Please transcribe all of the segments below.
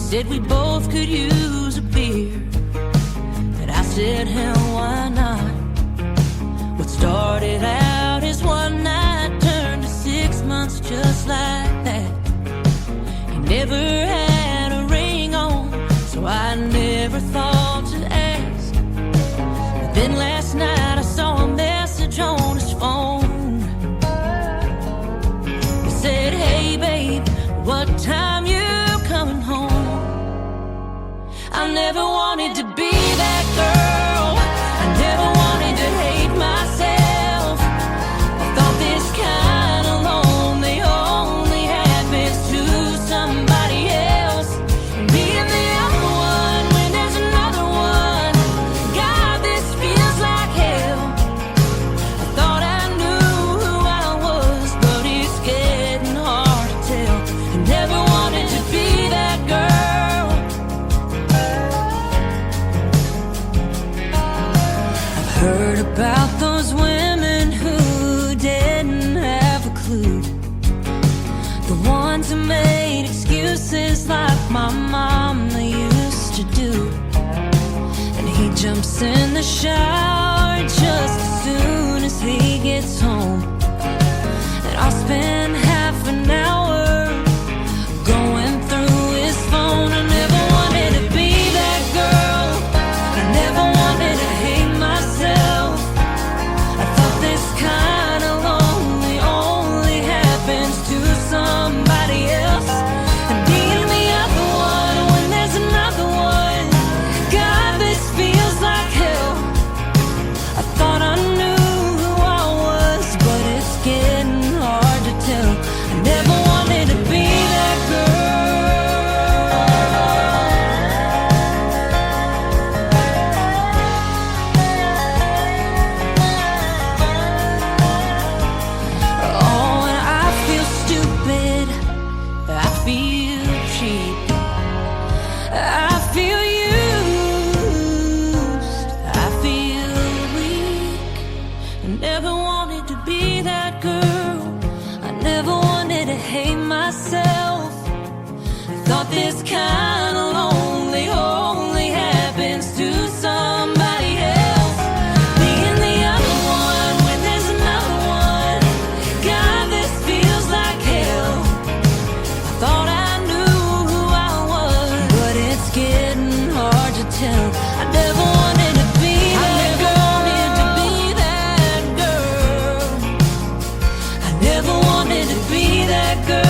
said we both could use a beer, and I said, hell, why not? What started out as one night turned to 6 months just like that. He never had a ring on, so I never thought to ask. But then last night I saw a message on his phone. He said, hey babe, what time you coming home? I never wanted to be that girl. I never wanted to hate myself. I thought this kind of lonely only happens to somebody else. Being the other one when there's another one. God, this feels like hell. I thought I knew who I was, but it's getting hard to tell. I never wanted to be that girl. Heard about those women who didn't have a clue, the ones who made excuses like my mama used to do. And he jumps in the shower just as soon as he gets home, and I'll spend half an hour going through his phone. I never wanted to be that girl. I never wanted to hate myself. I thought this kind of lonely only happens to somebody else. And being the other one when there's another one. God, this feels like hell. I thought I knew who I was, but it's getting hard to tell. I never wanted to be that girl. Oh, and I feel stupid, I feel cheap, I feel used, I feel weak. I never wanted to be that girl. I never wanted to hate myself. I thought this kind of lonely only happens to somebody else. Being the other one when there's another one. God, this feels like hell. I thought I knew who I was, but it's getting hard to tell. I never wanted to be that girl. That girl. I never wanted to be that girl.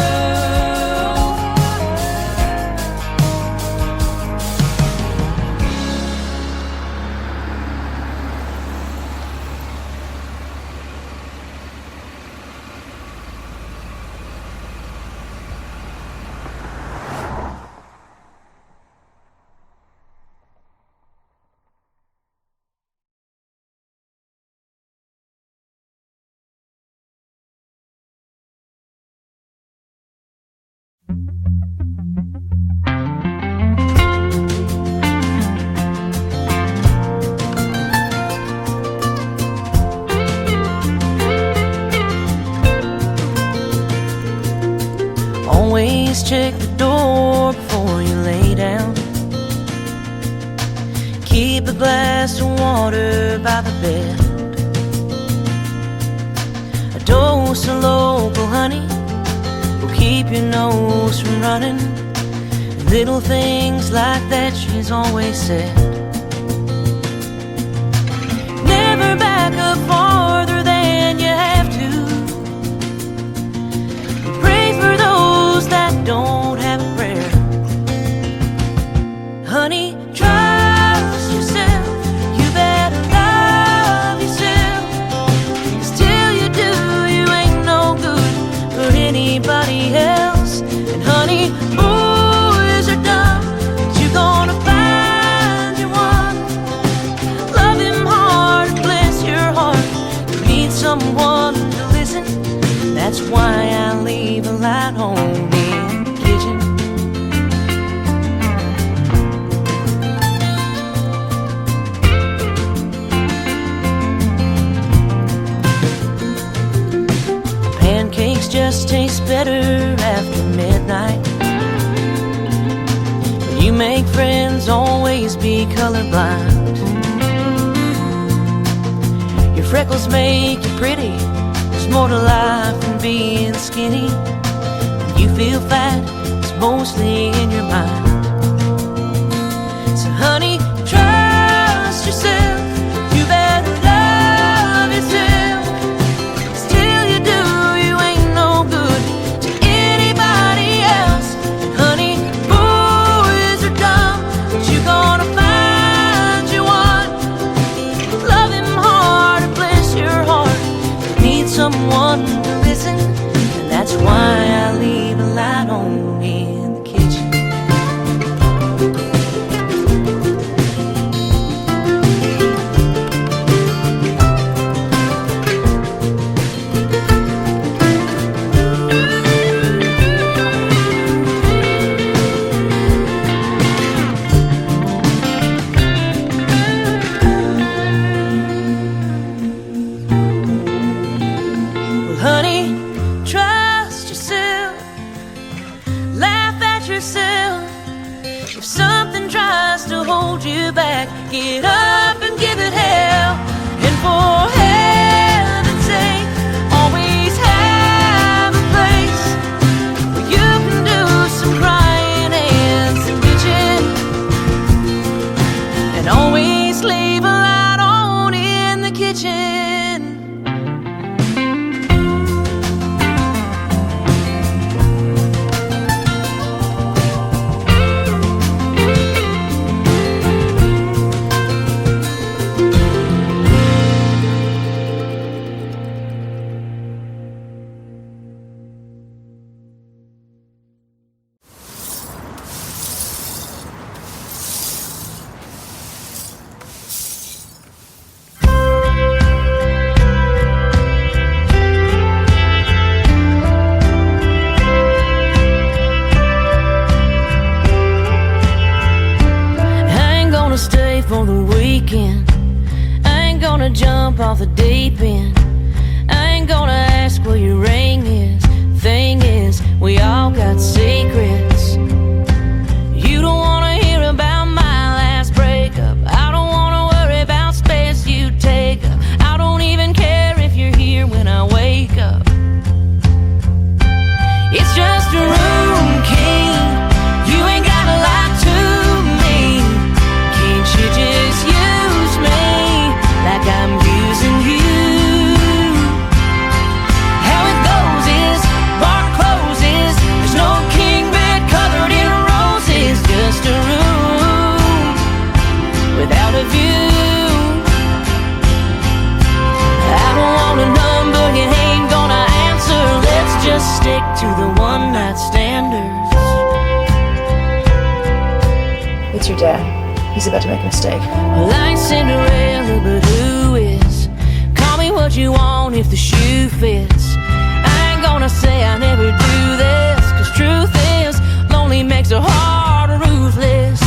Always check the door before you lay down. Keep a glass of water by the bed. A dose of local honey will keep your nose from running. Little things like that she's always said. Never back up farther than you have to. Pray for those that don't have a prayer. Honey, trust yourself. You better love yourself. 'Cause till you do, you ain't no good for anybody else. And honey, boys are dumb, but you're gonna find your one. Love him hard, bless your heart. You need someone to listen. That's why I leave a light on in the kitchen. Pancakes just taste better after midnight. make friends, always be colorblind. Your freckles make you pretty. There's more to life than being skinny. When you feel fat, it's mostly in your mind. So honey, trust yourself. You better love yourself. 'Cause till you do, you ain't no good to anybody else. Honey, boys are dumb, but you gonna find you one. Love him hard and bless your heart. You need someone to listen, and that's why I leave a light on in the kitchen. Get up and give it hell, and for heaven's sake, always have a place where you can do some crying and some bitching, and always leave a light on in the kitchen. For the weekend, I ain't gonna jump off the deep end. I ain't gonna ask where your ring is. Thing is, we all got secrets. You don't wanna hear about my last breakup. I don't wanna worry about space you take up. I don't even care if you're here when I wake up. It's just a room key. You ain't gotta lie to me. Can't you just use me like I'm using you? How it goes is, bar closes. There's no king bed covered in roses. Just a room without a view. I don't want a number you ain't gonna answer. Let's just stick to the one night standards. It's your dad. He's about to make a mistake. Well, I ain't Cinderella, but who is? Call me what you want if the shoe fits. I ain't gonna say I never do this, 'cause truth is, lonely makes a heart ruthless.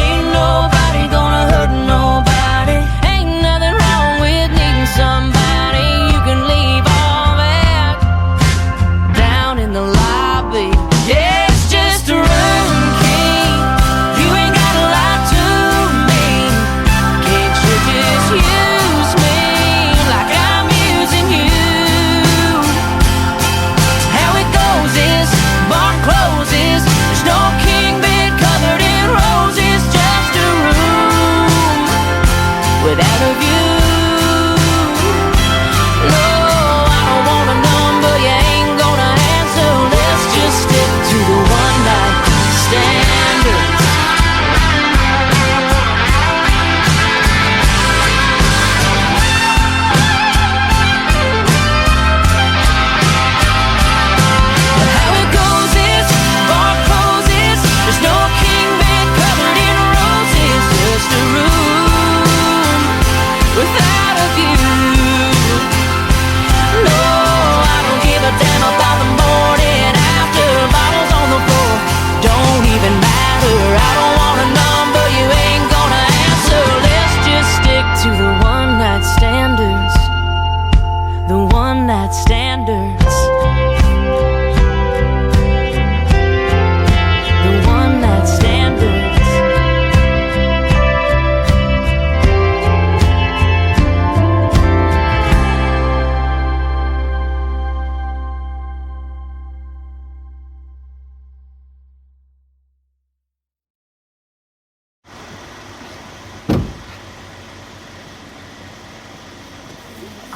Ain't nobody gonna hurt nobody. Ain't nothing wrong with needing somebody. You can leave all that down in the lobby. Yeah, it's just a room key. You ain't gotta lie to me. Can't you just use me like I'm using you? How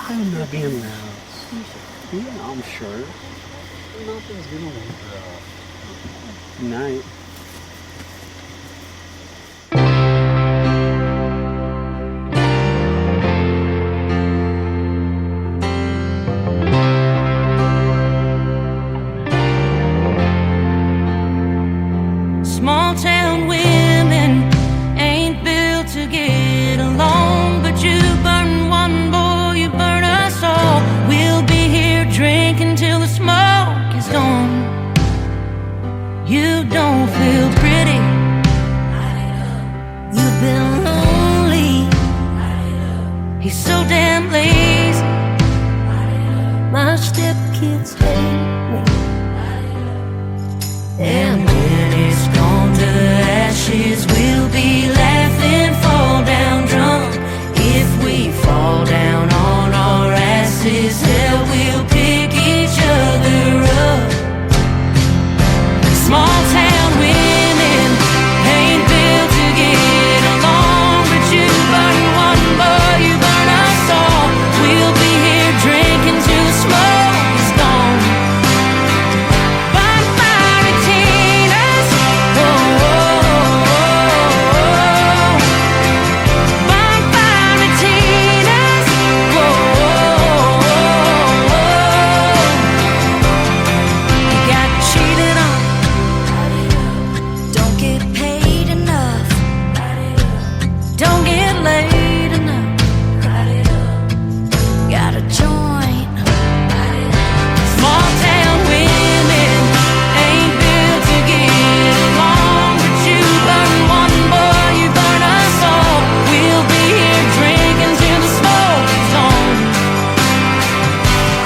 I'm not being loud. Yeah, I'm sure. Nothing's gonna leave Good night. Small town women ain't built to get along, but you burn one boy, you burn us all. We'll be here drinking till the smoke is gone. You don't feel pretty, you've been lonely. He's so damn lazy, my stepkids hate me. And when it's gone to ashes, we'll be laughing, fall down drunk. If we fall down on our asses, hell, we'll pick each other up. Small town women ain't built to get along, but you burn one boy, you burn us all. We'll be here drinking till the smoke is gone. Bonfire Tina's, oh, oh, oh, oh. Bonfire Tina's, oh, oh, oh, oh. You got cheated on, don't get paid enough, don't get laid enough, got a joint. Small town women ain't built to get along, but you burn one boy, you burn us all. We'll be here drinking till the smoke is gone.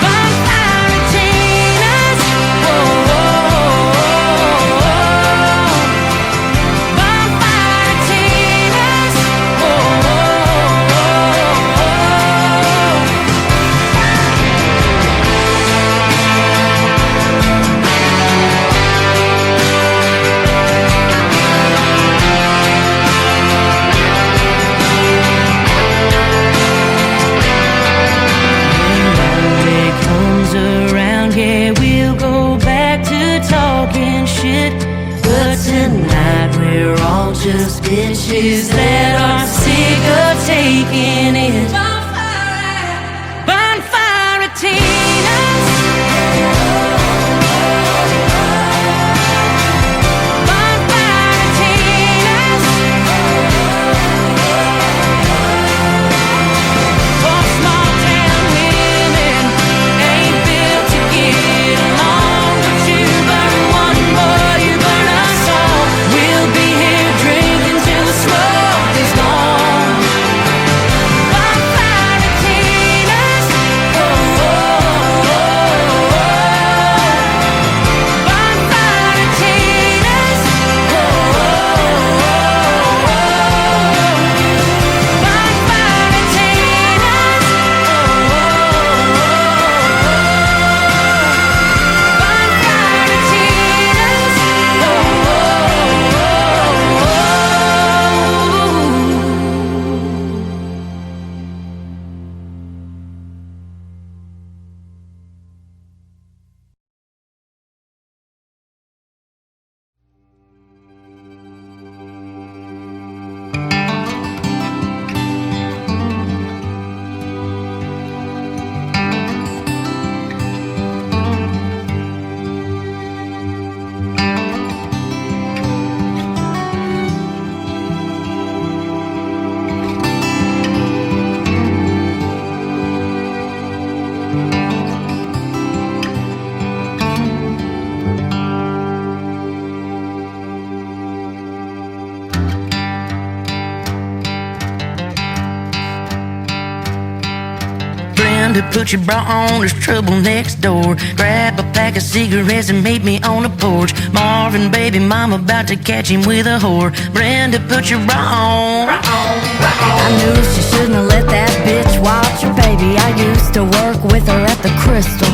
Bonfire Tina's, oh, oh, oh, oh. Bonfire Tina's, oh, oh, oh, When Monday comes around, yeah, we'll go back to talking shit. But tonight we're all just bitches that are sick of taking it. Bonfire Tina's, Bonfire Tina's. For small town women ain't built to get along, but you burn one boy, you burn us all. We'll be here drinking till the smoke is gone. Bonfire Tina's, oh, oh, oh, oh. Bonfire Tina's, oh, oh, oh, oh. Bonfire Tina's, oh, oh, Bren da Put Your bra on, there's trouble next door. Grab a pack of cigarettes and meet me on the porch. Marvin, baby, mom about to catch him with a whore. Bren da Put Your bra on. I knew she shouldn't have let that bitch watch her baby. I used to work with her at the Crystal.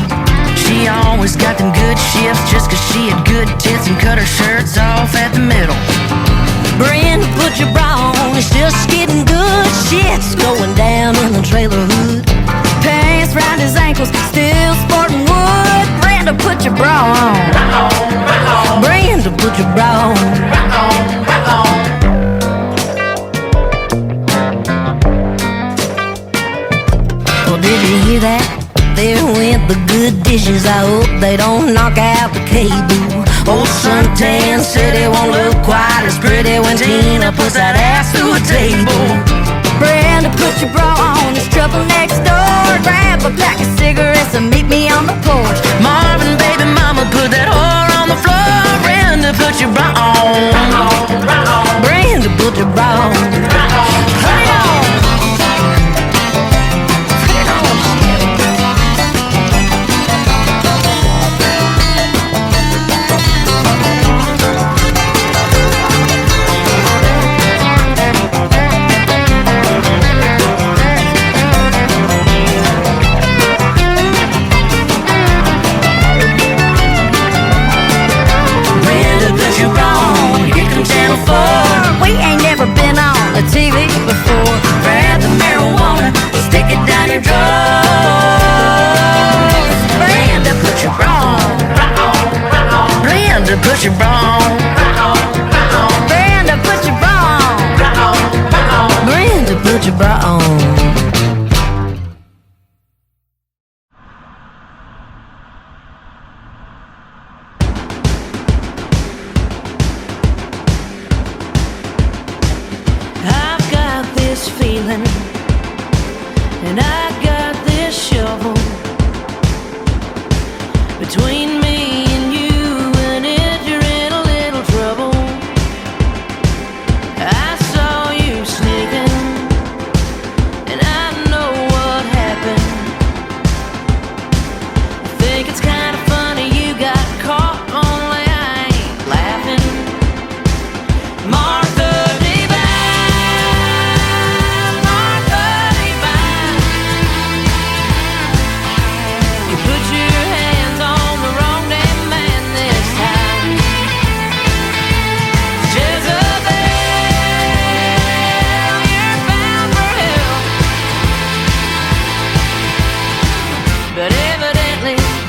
She always got them good shifts just 'cause she had good tits and cut her shirts off at the middle. Bren da Put Your bra on, it's just getting good. Shit's going down in the trailer hood. Pay bra on. Brenda, put your bra on. Well, did you hear that? There went the good dishes. I hope they don't knock out the cable. Old suntan said it won't look quite as pretty when Tina puts that ass through a table. Brenda, put your bra on, there's trouble next door. Grab a pack of cigarettes and meet me on the porch. Marvin, baby mama, put that whore on the floor. Brenda, put your bra on. Brenda, put your bra on. Put it on. We ain't never been on the TV before. Grab the marijuana, stick it down your drawers. Brenda, put your bra on. Brenda, put your bra on. Brenda, put your bra on. Brenda, put your bra on. Feeling, and I got this shovel between me and you, and if you're in a little trouble. I saw you sneaking, and I know what happened. I think it's kind of funny you got caught, only I ain't laughing. Martha,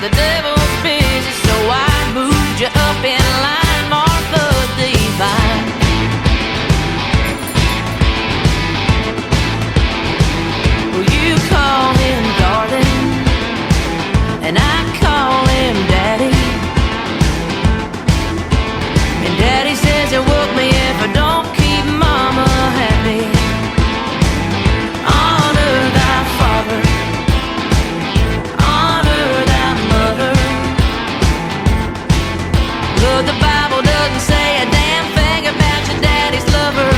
the devil's busy, so I moved you up in line, Martha Divine. Well, you call him darling, and I call him daddy. And daddy says he'll whoop me if I don't keep mama happy. Honor thy father, but the Bible doesn't say a damn thing about your daddy's lover.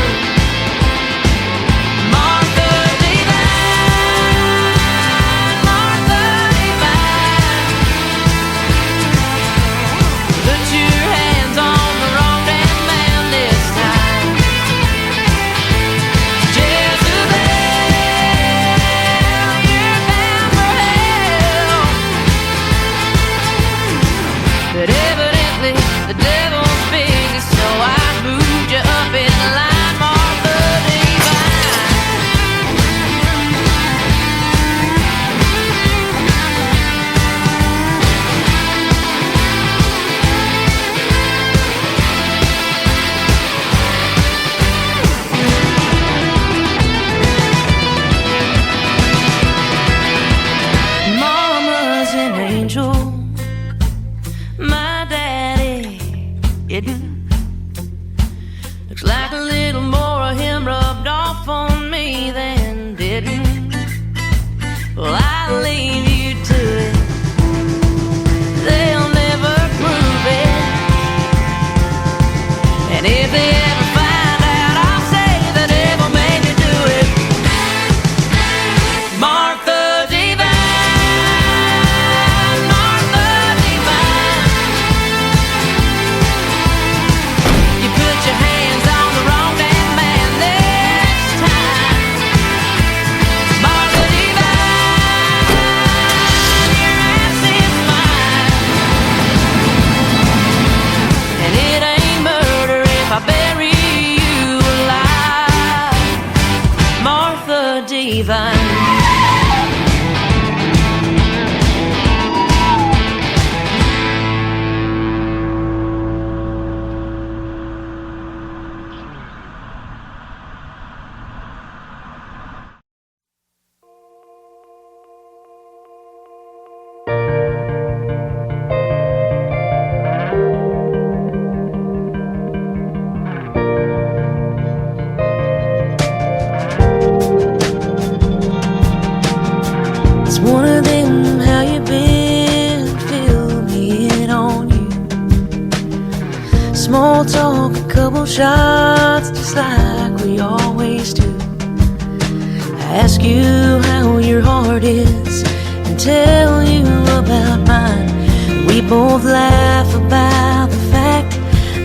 Martha Divine, Martha Divine. Put your hands on the wrong damn man this time. Jezebel, you're bound for hell. But evidently the devil's busy, so I moved you up in line, Martha Divine. Mama's an angel, my daddy isn't. Looks like a little more of him rubbed off on me than didn't. Well, I'll leave you to it. They'll never prove it. And if they ever find out, I'll say the devil made me do it. Martha Divine, Martha Divine. You put your hands on the wrong damn man this time. Martha Divine, your ass is mine. And it ain't murder if I bury you alive, Martha Divine. small talk, a couple shots, just like we always do. I ask you how your heart is and tell you about mine. We both laugh about the fact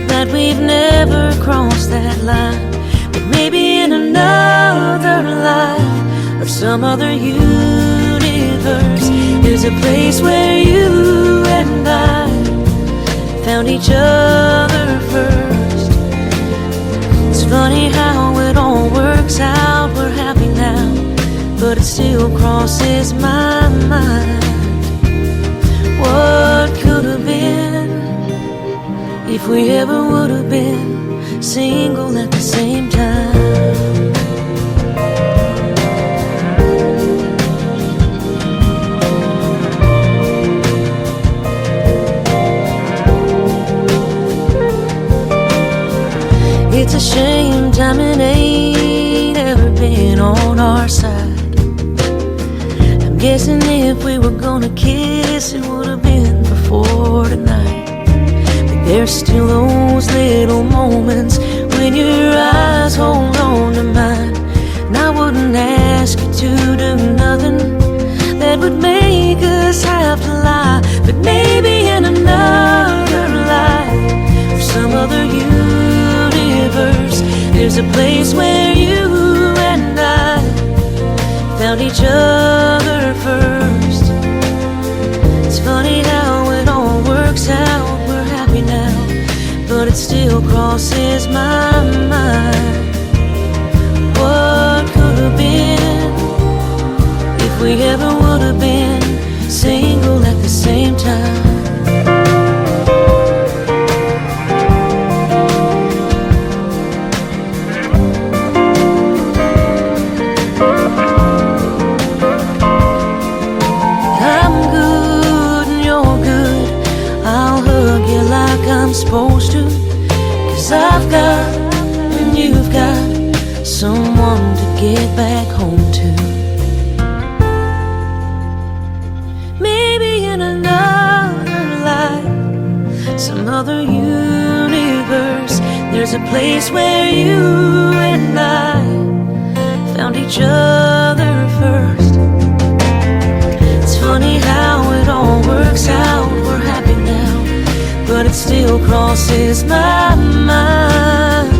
that we've never crossed that line. But maybe in another life or some other universe, there's a place where you and I found each other first. It's funny how it all works out. We're happy now, but it still crosses my mind. What could have been if we ever would have been single at the same time? It's a shame timing ain't ever been on our side. I'm guessing if we were gonna kiss, it would have been before tonight. But there's still those little moments when your eyes hold on to mine. And I wouldn't ask you to do nothing that would make us have to lie. But maybe in another life or some other universe, there's a place where you and I found each other first. It's funny how it all works out. We're happy now, but it still crosses my mind. What could have been if we ever would have been single at the same time? I'm supposed to, 'cause I've got and you've got someone to get back home to. Maybe in another life, some other universe, there's a place where you and I found each other first. It's funny how it all works out. We're happy now, but it still crosses my mind.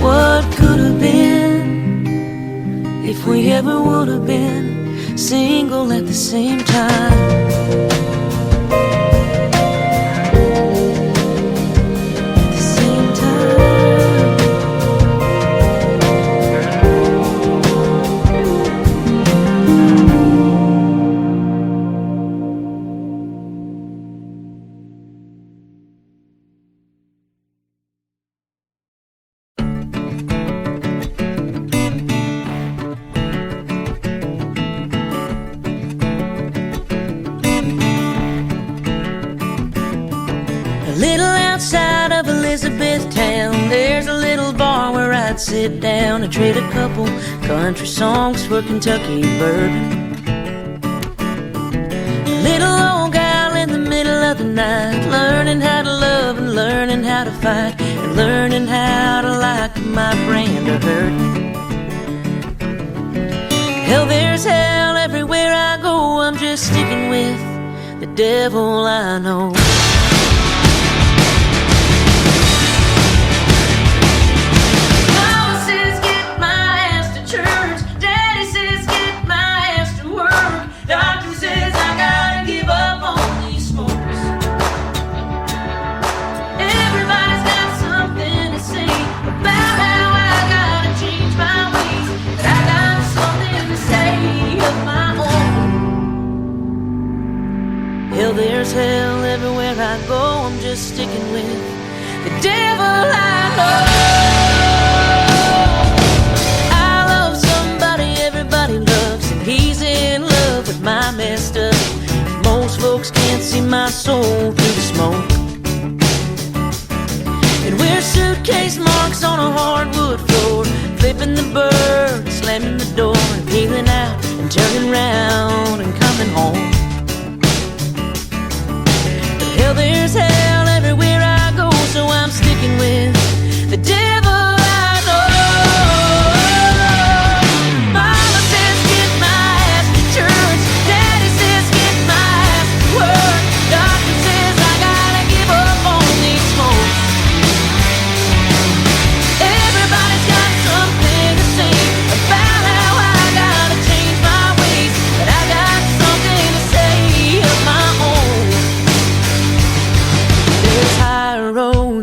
What could have been if we ever would have been single at the same time? Sit down and trade a couple country songs for Kentucky bourbon. A little old gal in the middle of the night, learning how to love and learning how to fight, and learning how to like my brand of hurting. Hell, there's hell everywhere I go. I'm just sticking with the devil I know. There's hell everywhere I go. I'm just sticking with the devil I know. I love somebody everybody loves, and he's in love with my messed up. Most folks can't see my soul through the smoke. And we're suitcase marks on a hardwood floor, flipping the bird, slamming the door, and peeling out and turning round and coming home. Hell, there's hell everywhere I go, so I'm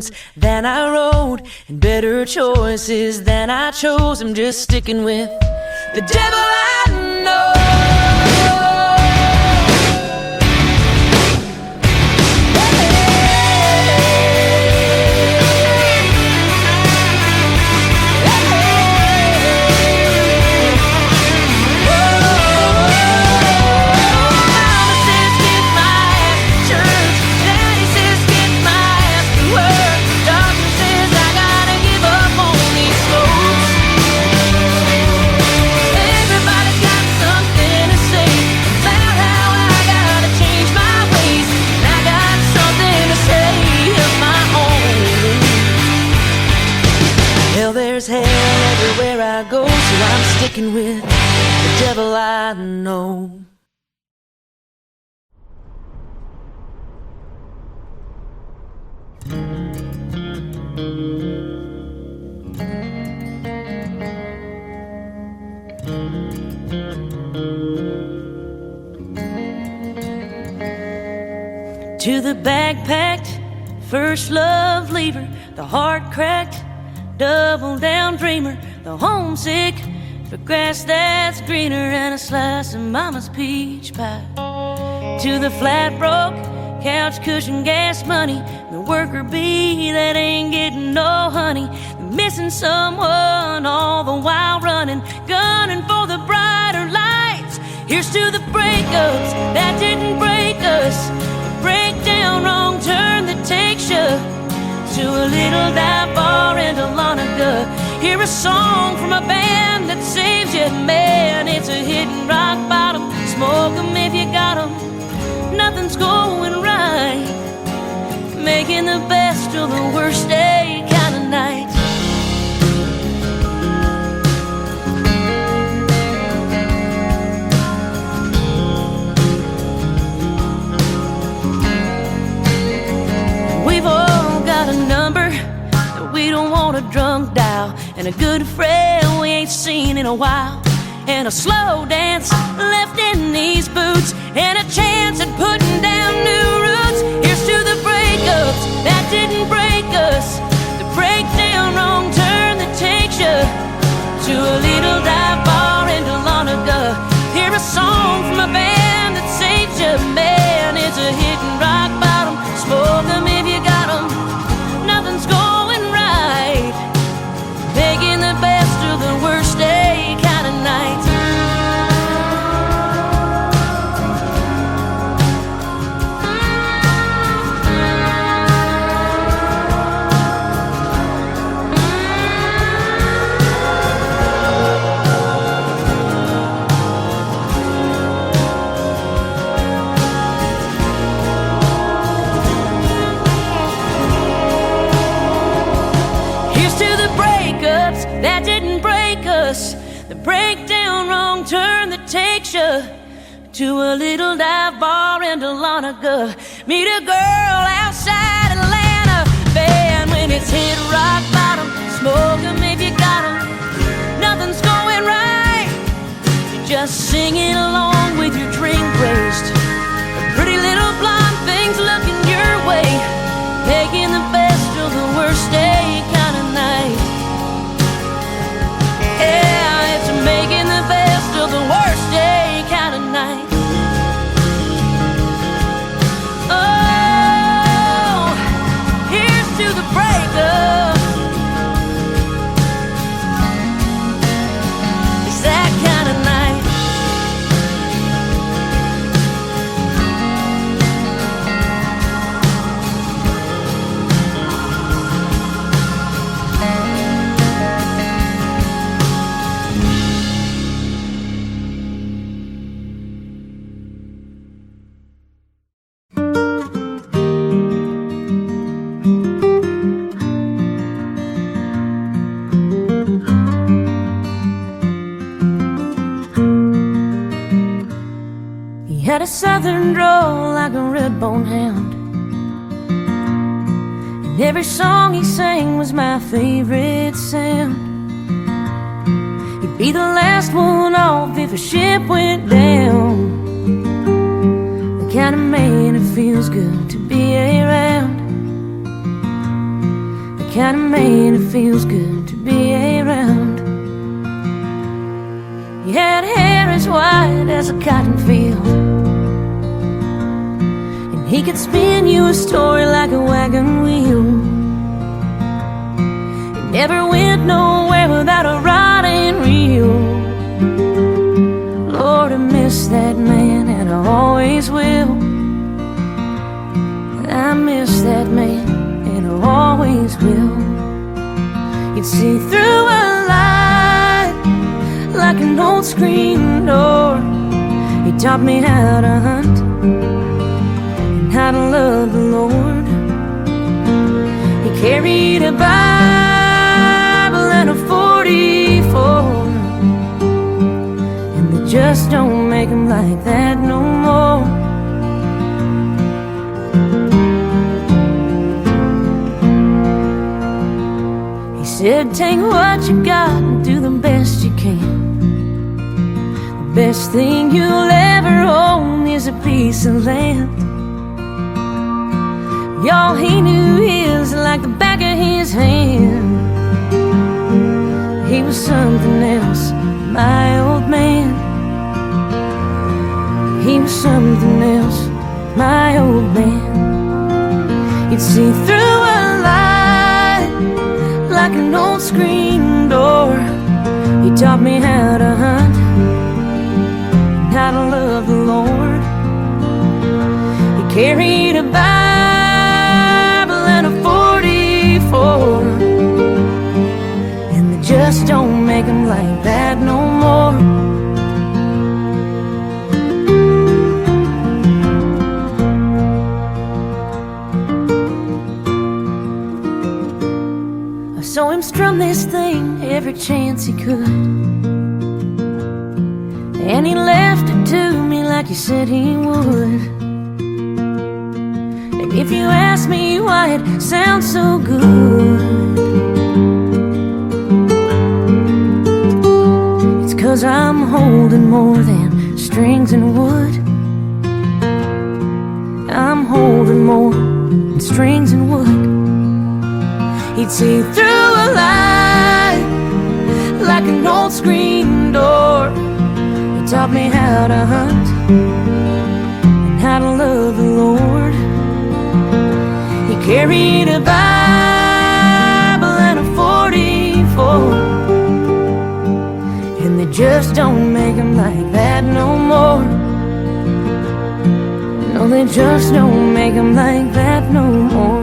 roads than I rode, and better choices than I chose. I'm just sticking with the devil I know. There's hell everywhere I go, so I'm sticking with the devil I know. To the bag-packed, first love leaver, the heart-cracked, double-down dreamer, the homesick for grass that's greener and a slice of mama's peach pie. To the flat-broke, couch cushion gas money, the worker bee that ain't getting no honey, the missing someone all the while running, gunning for the brighter lights. Here's to the breakups that didn't break us, the breakdown, wrong turn that takes you to a little dive bar in Dahlonega. Hear a song from a band that saves you, man. It's a hidden rock bottom. Smoke 'em if you got 'em. Nothing's going right. Making the best of the worst day kind of night. We've all got a number that we don't want a drunk dial, and a good friend we ain't seen in a while, and a slow dance left in these boots, and a chance at putting down new roots. Here's to the breakups that didn't break us, the breakdown, wrong turn that takes you to a little dive bar in Dahlonega. Hear a song from a band that saves you, man. It's a hidden rock bottom. Smoke 'em if you got 'em. Nothing's going right. Making the best of the worst day kind of night. That didn't break us, the breakdown, wrong turn that takes you to a little dive bar in Dahlonega. Meet a girl outside Atlanta, band when it's hit rock bottom. Smoke 'em if you got 'em. Nothing's going right. You're just singing along with your drink raised. A pretty little blonde thing's looking your way, making the best of the worst day kind of night. Yeah, it's making the best of the worst day kind of night. Oh, here's to the breakup. It's that kind of night. Had a southern drawl like a red-bone hound, and every song he sang was my favorite sound. He'd be the last one off if a ship went down, the kind of man it feels good to be around. kind of man it feels good to be around. He had hair as white as a cotton field, and he could spin you a story like a wagon wheel. He never went nowhere without a rod and reel. Lord, I miss that man, and I always will. I miss that man, and I always will. You'd see through a light like an old screen door. He taught me how to hunt and how to love the Lord. He carried a Bible and a 44, and they just don't make him like that no more. He said, take what you got and do the best you can. The best thing you'll ever own is a piece of land. Y'all, he knew his like the back of his hand. He was something else, my old man. He was something else, my old man. You'd see through a light like an old screen door. He taught me how to hunt and how to love the Lord. He carried a Bible and a 44, and they just don't make him like that no more. I saw him strum this thing every chance he could, and he left it to me like he said he would. And if you ask me why it sounds so good, it's 'cause I'm holding more than strings and wood. I'm holding more than strings and wood. He'd see through a light like an old screen door. He taught me how to hunt and how to love the Lord. He carried a Bible and a 44, and they just don't make him like that no more. No, they just don't make him like that no more.